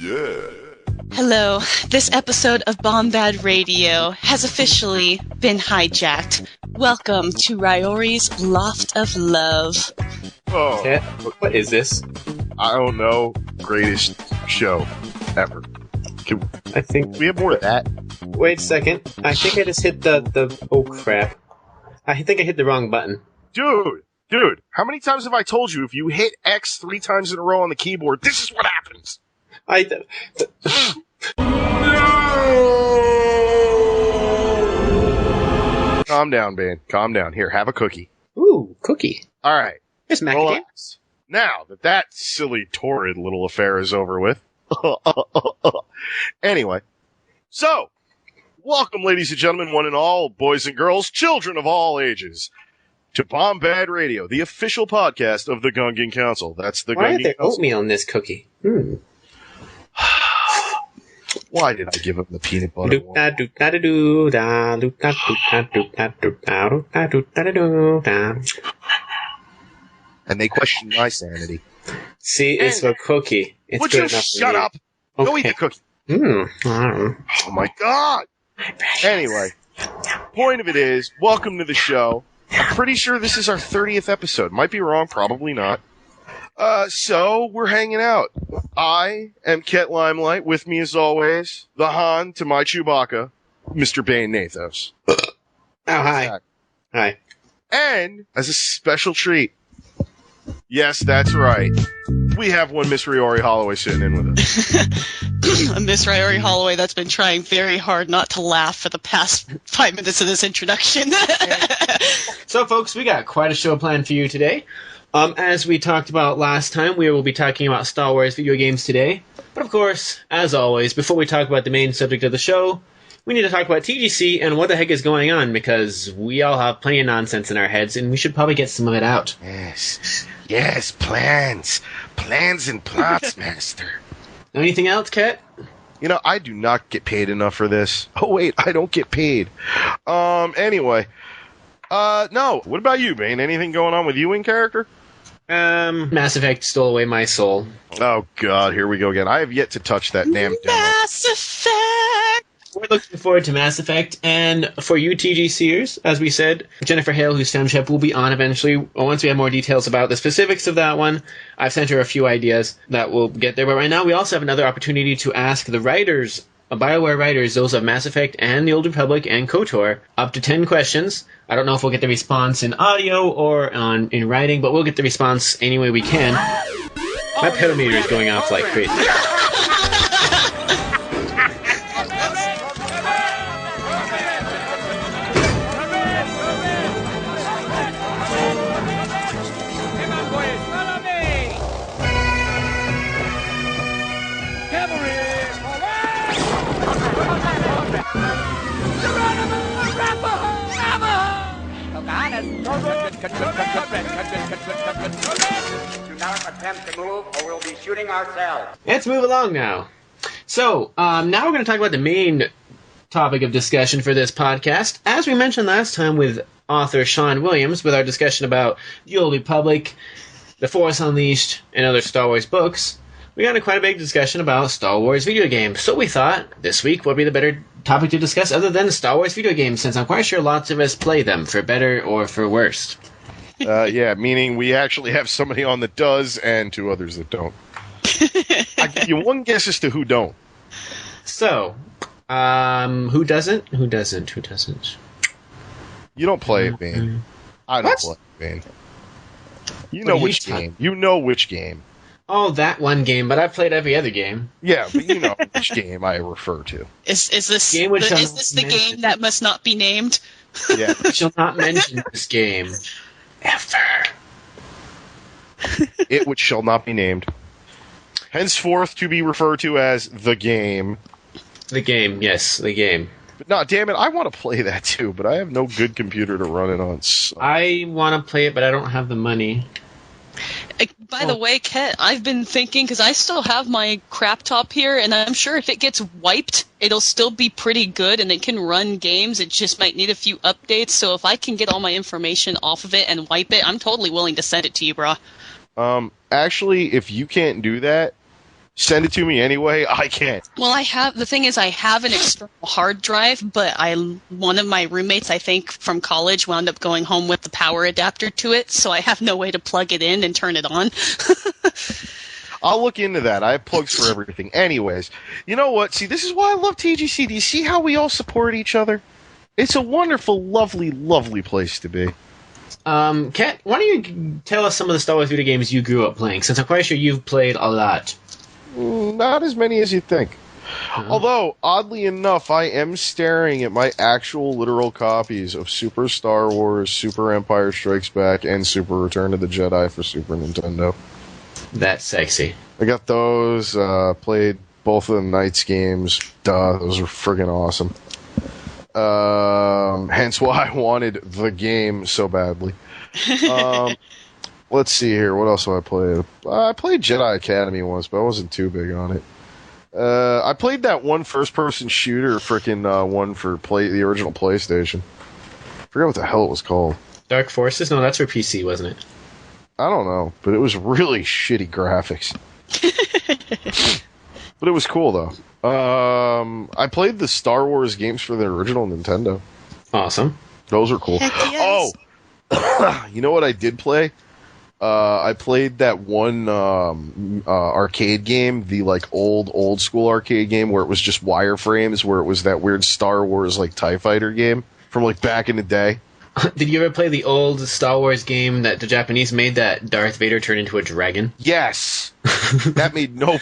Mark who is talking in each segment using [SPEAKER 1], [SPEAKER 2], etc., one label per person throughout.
[SPEAKER 1] Yeah.
[SPEAKER 2] Hello, this episode of Bombad Radio has officially been hijacked. Welcome to Ryori's Loft of Love.
[SPEAKER 1] Oh,
[SPEAKER 3] Cat, what is this?
[SPEAKER 1] I don't know. Greatest show ever.
[SPEAKER 3] I think.
[SPEAKER 1] We have more of that.
[SPEAKER 3] Wait a second. I think I just hit the. Oh crap! I think I hit the wrong button.
[SPEAKER 1] Dude, how many times have I told you if you hit X 3 times in a row on the keyboard, this is what happens? Calm down, man. Calm down. Here, have a cookie.
[SPEAKER 3] Ooh, cookie.
[SPEAKER 1] All right.
[SPEAKER 3] There's macadamia.
[SPEAKER 1] Relax. Now that silly, torrid little affair is over with. Anyway, so, welcome, ladies and gentlemen, one and all, boys and girls, children of all ages, to Bombad Radio, the official podcast of the Gungan Council. That's the
[SPEAKER 3] Why
[SPEAKER 1] Gungan
[SPEAKER 3] is there
[SPEAKER 1] Council.
[SPEAKER 3] oatmeal in this cookie?
[SPEAKER 1] Why did I give him the peanut butter one? And they question my sanity.
[SPEAKER 3] See, it's a cookie. It's
[SPEAKER 1] Would
[SPEAKER 3] good
[SPEAKER 1] you
[SPEAKER 3] enough for
[SPEAKER 1] shut
[SPEAKER 3] me.
[SPEAKER 1] up? Go eat the cookie. Oh my god. Anyway, point of it is, welcome to the show. I'm pretty sure this is our 30th episode. Might be wrong, probably not. So, we're hanging out. I am Ket Limelight, with me as always, the Han to my Chewbacca, Mr. Bane Nathos.
[SPEAKER 3] Oh, hi. Hi.
[SPEAKER 1] And, as a special treat, yes, that's right, we have one Miss Ryori Halloway sitting in with us.
[SPEAKER 2] Miss Ryori Halloway that's been trying very hard not to laugh for the past 5 minutes of this introduction.
[SPEAKER 3] So, folks, we got quite a show planned for you today. As we talked about last time, we will be talking about Star Wars video games today. But of course, as always, before we talk about the main subject of the show, we need to talk about TGC and what the heck is going on, because we all have plenty of nonsense in our heads, and we should probably get some of it out.
[SPEAKER 1] Yes, plans. Plans and plots, master.
[SPEAKER 3] Anything else, Kat?
[SPEAKER 1] You know, I do not get paid enough for this. Oh, wait, I don't get paid. Anyway. No. What about you, Bane? Anything going on with you in character?
[SPEAKER 3] Mass Effect stole away my soul.
[SPEAKER 1] Oh, God, here we go again. I have yet to touch that damn demo.
[SPEAKER 2] Mass Effect!
[SPEAKER 3] We're looking forward to Mass Effect, and for you TGCers, as we said, Jennifer Hale, who's Sound Chef, will be on eventually. Once we have more details about the specifics of that one, I've sent her a few ideas that will get there. But right now, we also have another opportunity to ask the writers, BioWare writers, those of Mass Effect and The Old Republic and KOTOR, up to 10 questions. I don't know if we'll get the response in audio or in writing, but we'll get the response any way we can. My pedometer is going off like crazy.
[SPEAKER 4] Do not attempt to move or we'll be shooting ourselves.
[SPEAKER 3] Let's move along now. So, now we're going to talk about the main topic of discussion for this podcast. As we mentioned last time with author Sean Williams, with our discussion about The Old Republic, The Force Unleashed, and other Star Wars books, we got into quite a big discussion about Star Wars video games. So we thought this week would be the better topic to discuss other than Star Wars video games, since I'm quite sure lots of us play them, for better or for worse.
[SPEAKER 1] Yeah, meaning we actually have somebody on that does and 2 others that don't. I give you one guess as to who don't.
[SPEAKER 3] So, who doesn't? Who doesn't? Who doesn't?
[SPEAKER 1] You don't play it, Bane. I don't play it, Bane. You know which game. You know which game.
[SPEAKER 3] Oh, that one game, but I've played every other game.
[SPEAKER 1] Yeah, but you know which game I refer to.
[SPEAKER 2] Is this
[SPEAKER 3] Game which
[SPEAKER 2] the game that must not be named?
[SPEAKER 1] Yeah.
[SPEAKER 3] I shall not mention this game. Ever.
[SPEAKER 1] It which shall not be named. Henceforth to be referred to as the game.
[SPEAKER 3] The game, yes, the game.
[SPEAKER 1] But no, damn it, I want to play that too, but I have no good computer to run it on. So.
[SPEAKER 3] I want to play it, but I don't have the money.
[SPEAKER 2] By the way, Ket, I've been thinking, because I still have my crap top here, and I'm sure if it gets wiped, it'll still be pretty good, and it can run games. It just might need a few updates, so if I can get all my information off of it and wipe it, I'm totally willing to send it to you, bro.
[SPEAKER 1] Actually, if you can't do that, send it to me anyway. I can't.
[SPEAKER 2] Well, the thing is, I have an external hard drive, but one of my roommates, I think, from college wound up going home with the power adapter to it, so I have no way to plug it in and turn it on.
[SPEAKER 1] I'll look into that. I have plugs for everything. Anyways, you know what? See, this is why I love TGC. Do you see how we all support each other? It's a wonderful, lovely, lovely place to be.
[SPEAKER 3] Kat, why don't you tell us some of the Star Wars video games you grew up playing, since I'm quite sure you've played a lot.
[SPEAKER 1] Not as many as you think. Although, oddly enough, I am staring at my actual literal copies of Super Star Wars, Super Empire Strikes Back, and Super Return of the Jedi for Super Nintendo.
[SPEAKER 3] That's sexy.
[SPEAKER 1] I got those, played both of the Knights games. Duh, those were friggin' awesome. Hence why I wanted the game so badly. Let's see here. What else have I played? I played Jedi Academy once, but I wasn't too big on it. I played that one first-person shooter frickin' one for the original PlayStation. I forgot what the hell it was called.
[SPEAKER 3] Dark Forces? No, that's for PC, wasn't it?
[SPEAKER 1] I don't know, but it was really shitty graphics. But it was cool, though. I played the Star Wars games for the original Nintendo.
[SPEAKER 3] Awesome.
[SPEAKER 1] Those are cool.
[SPEAKER 2] Heck yes.
[SPEAKER 1] Oh! You know what I did play? I played that one arcade game, the like old school arcade game where it was just wireframes, where it was that weird Star Wars like TIE Fighter game from like back in the day.
[SPEAKER 3] Did you ever play the old Star Wars game that the Japanese made that Darth Vader turned into a dragon?
[SPEAKER 1] Yes! That made no...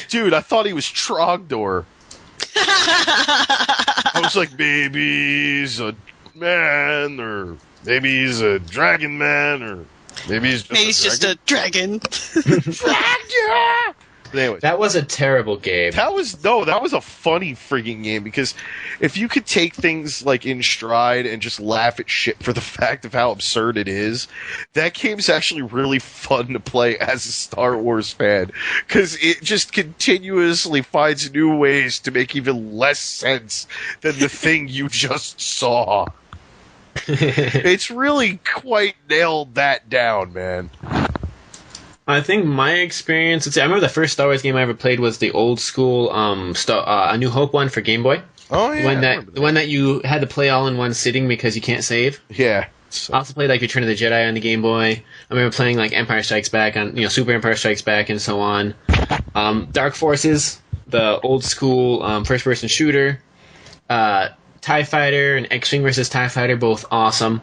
[SPEAKER 1] Dude, I thought he was Trogdor. I was like, maybe he's a man, or maybe he's a dragon man, or maybe he's just
[SPEAKER 2] a dragon.
[SPEAKER 1] Dragon! Anyway,
[SPEAKER 3] That was a terrible game.
[SPEAKER 1] that was a funny frigging game, because if you could take things like in stride and just laugh at shit for the fact of how absurd it is, that game's actually really fun to play as a Star Wars fan, because it just continuously finds new ways to make even less sense than the thing you just saw. It's really quite nailed that down, man.
[SPEAKER 3] I think my experience... I remember the first Star Wars game I ever played was the old school A New Hope one for Game Boy.
[SPEAKER 1] Oh, yeah.
[SPEAKER 3] The one that you had to play all in one sitting because you can't save.
[SPEAKER 1] Yeah.
[SPEAKER 3] I also played like Return of the Jedi on the Game Boy. I remember playing like Empire Strikes Back on, Super Empire Strikes Back and so on. Dark Forces, the old school first-person shooter. TIE Fighter and X-Wing vs. TIE Fighter, both awesome.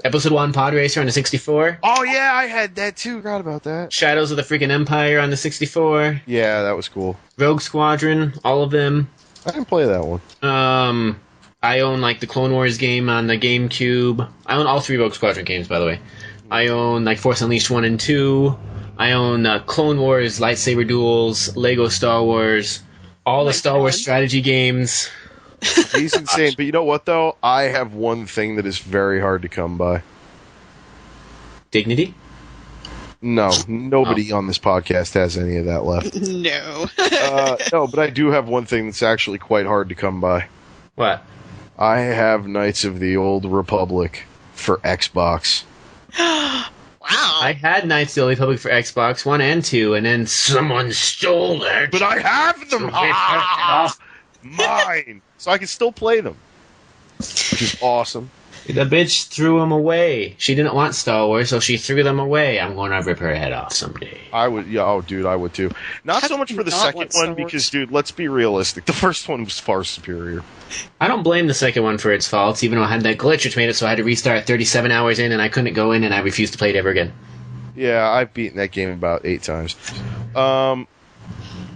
[SPEAKER 3] Episode 1 Pod Racer on the 64.
[SPEAKER 1] Oh, yeah, I had that too. Forgot about that.
[SPEAKER 3] Shadows of the freaking Empire on the 64.
[SPEAKER 1] Yeah, that was cool.
[SPEAKER 3] Rogue Squadron, all of them.
[SPEAKER 1] I didn't play that one.
[SPEAKER 3] I own like the Clone Wars game on the GameCube. I own all 3 Rogue Squadron games, by the way. I own like Force Unleashed 1 and 2. I own Clone Wars, Lightsaber Duels, Lego Star Wars, all the Star Wars strategy games.
[SPEAKER 1] He's insane. But you know what, though? I have one thing that is very hard to come by.
[SPEAKER 3] Dignity?
[SPEAKER 1] No, nobody on this podcast has any of that left.
[SPEAKER 2] No.
[SPEAKER 1] No, but I do have one thing that's actually quite hard to come by.
[SPEAKER 3] What?
[SPEAKER 1] I have Knights of the Old Republic for Xbox.
[SPEAKER 2] Wow.
[SPEAKER 3] I had Knights of the Old Republic for Xbox 1 and 2, and then someone stole it.
[SPEAKER 1] But I have them! Mine! So I can still play them. Which is awesome.
[SPEAKER 3] The bitch threw them away. She didn't want Star Wars, so she threw them away. I'm going to rip her head off someday.
[SPEAKER 1] I would, yeah, oh, dude, I would too. Not so much for the second one, because, dude, let's be realistic. The first one was far superior.
[SPEAKER 3] I don't blame the second one for its faults, even though I had that glitch which made it so I had to restart 37 hours in, and I couldn't go in, and I refused to play it ever again.
[SPEAKER 1] Yeah, I've beaten that game about 8 times.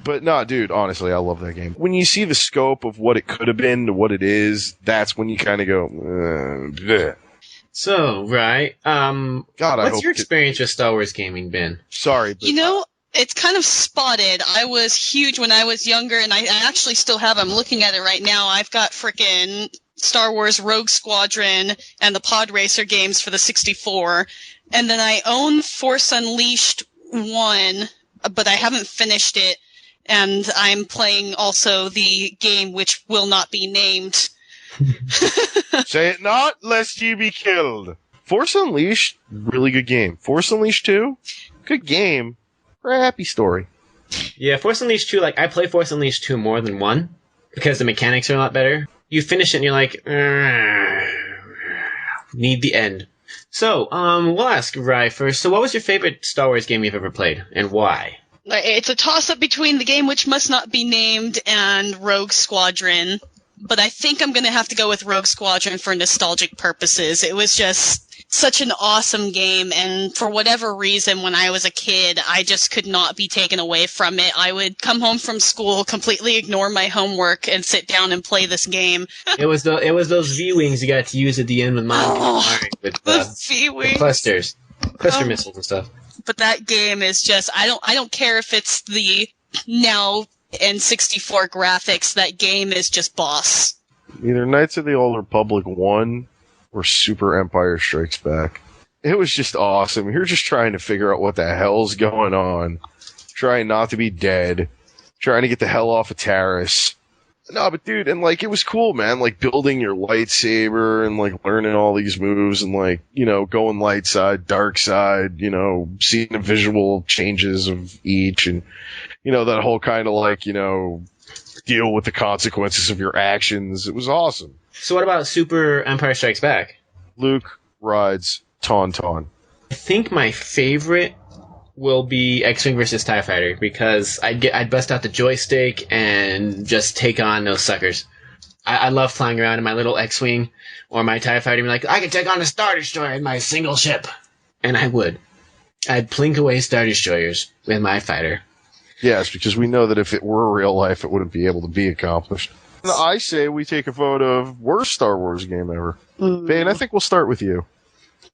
[SPEAKER 1] But no, dude, honestly, I love that game. When you see the scope of what it could have been to what it is, that's when you kind of go, bleh.
[SPEAKER 3] So, right.
[SPEAKER 1] God,
[SPEAKER 3] what's your experience with Star Wars gaming been?
[SPEAKER 1] Sorry, but
[SPEAKER 2] it's kind of spotted. I was huge when I was younger, and I actually still have. I'm looking at it right now. I've got frickin' Star Wars Rogue Squadron and the Pod Racer games for the 64. And then I own Force Unleashed 1, but I haven't finished it. And I'm playing also the game which will not be named.
[SPEAKER 1] Say it not, lest you be killed. Force Unleashed, really good game. Force Unleashed 2, good game. Crappy story.
[SPEAKER 3] Yeah, Force Unleashed 2, like, I play Force Unleashed 2 more than 1, because the mechanics are a lot better. You finish it and you're like, need the end. So, we'll ask Rye first. So what was your favorite Star Wars game you've ever played, and why?
[SPEAKER 2] It's a toss-up between The Game Which Must Not Be Named and Rogue Squadron, but I think I'm going to have to go with Rogue Squadron for nostalgic purposes. It was just such an awesome game, and for whatever reason, when I was a kid, I just could not be taken away from it. I would come home from school, completely ignore my homework, and sit down and play this game.
[SPEAKER 3] It was those V-Wings you got to use at the end with Mom with
[SPEAKER 2] The V-Wings.
[SPEAKER 3] cluster missiles and stuff.
[SPEAKER 2] But that game is just, I don't care if it's the now N64 graphics, that game is just boss.
[SPEAKER 1] Either Knights of the Old Republic 1 or Super Empire Strikes Back. It was just awesome. You're just trying to figure out what the hell's going on. Trying not to be dead. Trying to get the hell off of Taris. No, but dude, and like, it was cool, man. Like, building your lightsaber and like learning all these moves and like, you know, going light side, dark side, you know, seeing the visual changes of each and, you know, that whole kind of like, you know, deal with the consequences of your actions. It was awesome.
[SPEAKER 3] So what about Super Empire Strikes Back?
[SPEAKER 1] Luke rides Tauntaun.
[SPEAKER 3] I think my favorite will be X-Wing versus TIE Fighter, because I'd bust out the joystick and just take on those suckers. I love flying around in my little X-Wing or my TIE Fighter and be like, I can take on a Star Destroyer in my single ship. And I would. I'd plink away Star Destroyers with my fighter.
[SPEAKER 1] Yes, because we know that if it were real life, it wouldn't be able to be accomplished. And I say we take a vote of worst Star Wars game ever. Bane, I think we'll start with you.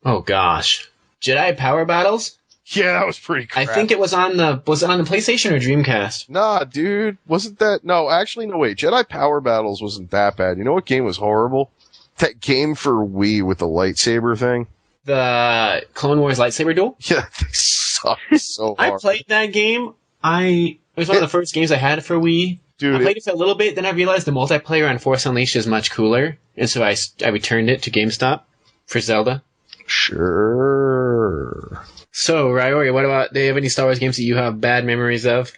[SPEAKER 3] Oh gosh. Jedi Power Battles?
[SPEAKER 1] Yeah, that was pretty crap.
[SPEAKER 3] I think it was on the PlayStation or Dreamcast?
[SPEAKER 1] Nah, dude. Wasn't that... No, actually, no, wait. Jedi Power Battles wasn't that bad. You know what game was horrible? That game for Wii with the lightsaber thing.
[SPEAKER 3] The Clone Wars lightsaber duel?
[SPEAKER 1] Yeah, they sucked so hard.
[SPEAKER 3] I played that game. It was one of the first games I had for Wii.
[SPEAKER 1] Dude,
[SPEAKER 3] I played it for a little bit, then I realized the multiplayer on Force Unleashed is much cooler, and so I returned it to GameStop for Zelda.
[SPEAKER 1] Sure.
[SPEAKER 3] So, Ryori, what about, do you have any Star Wars games that you have bad memories of?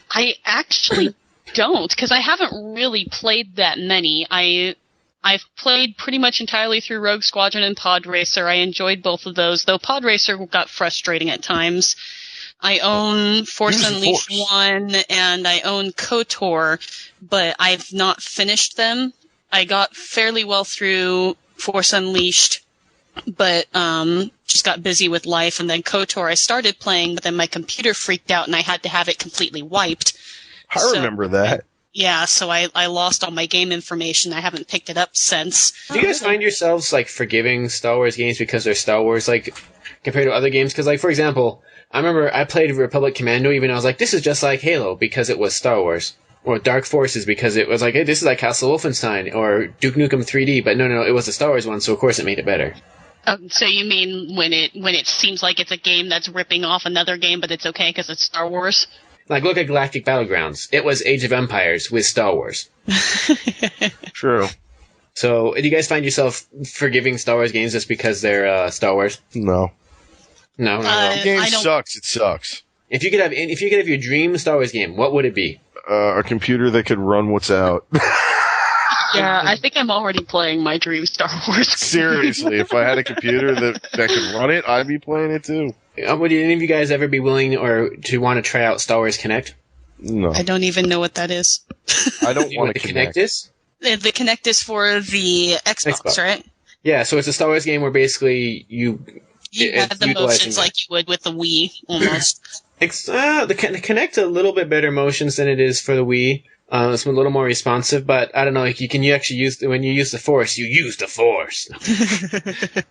[SPEAKER 2] I actually don't, because I haven't really played that many. I've played pretty much entirely through Rogue Squadron and Pod Racer. I enjoyed both of those, though Pod Racer got frustrating at times. I own Force Unleashed 1, and I own KOTOR, but I've not finished them. I got fairly well through Force Unleashed, but just got busy with life, and then KOTOR I started playing, but then my computer freaked out, and I had to have it completely wiped.
[SPEAKER 1] I remember that.
[SPEAKER 2] Yeah, so I lost all my game information. I haven't picked it up since.
[SPEAKER 3] Do you guys find yourselves, like, forgiving Star Wars games because they're Star Wars, like, compared to other games? Because, like, for example, I remember I played Republic Commando even though I was like, this is just like Halo because it was Star Wars. Or Dark Forces because it was like, hey, this is like Castle Wolfenstein. Or Duke Nukem 3D, but no, it was a Star Wars one, so of course it made it better.
[SPEAKER 2] So you mean when it seems like it's a game that's ripping off another game, but it's okay because it's Star Wars?
[SPEAKER 3] Like, look at Galactic Battlegrounds. It was Age of Empires with Star Wars.
[SPEAKER 1] True.
[SPEAKER 3] So, do you guys find yourself forgiving Star Wars games just because they're Star Wars?
[SPEAKER 1] No.
[SPEAKER 3] No.
[SPEAKER 1] The game sucks. It sucks.
[SPEAKER 3] If you could have your dream Star Wars game, what would it be?
[SPEAKER 1] A computer that could run what's out.
[SPEAKER 2] Yeah, I think I'm already playing my dream Star Wars game.
[SPEAKER 1] Seriously, if I had a computer that could run it, I'd be playing it too.
[SPEAKER 3] Would any of you guys ever be willing or to want to try out Star Wars Kinect?
[SPEAKER 1] No.
[SPEAKER 2] I don't even know what that is.
[SPEAKER 1] I don't want
[SPEAKER 3] to
[SPEAKER 1] to
[SPEAKER 3] Kinect is?
[SPEAKER 2] The Kinect is for the Xbox, right?
[SPEAKER 3] Yeah, so it's a Star Wars game where basically you
[SPEAKER 2] have the motions like you would with the Wii, almost.
[SPEAKER 3] The Kinect's a little bit better motions than it is for the Wii. It's a little more responsive, but I don't know. Like you actually use when you use the Force, you use the Force.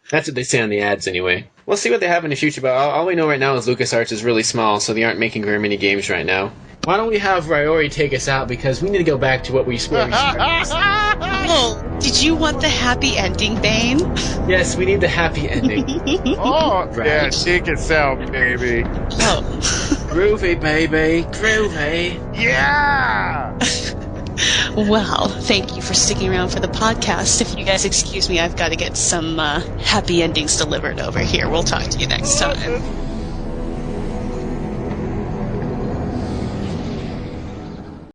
[SPEAKER 3] That's what they say on the ads, anyway. We'll see what they have in the future, but all we know right now is LucasArts is really small, so they aren't making very many games right now. Why don't we have Ryori take us out because we need to go back to what we started.
[SPEAKER 2] Oh, did you want the happy ending, Bane?
[SPEAKER 3] Yes, we need the happy ending.
[SPEAKER 1] Oh,
[SPEAKER 3] Right.
[SPEAKER 1] yeah, take us out, baby.
[SPEAKER 2] Oh.
[SPEAKER 3] Groovy, baby. Groovy.
[SPEAKER 1] Yeah!
[SPEAKER 2] Well, thank you for sticking around for the podcast. If you guys excuse me, I've got to get some happy endings delivered over here. We'll talk to you next time.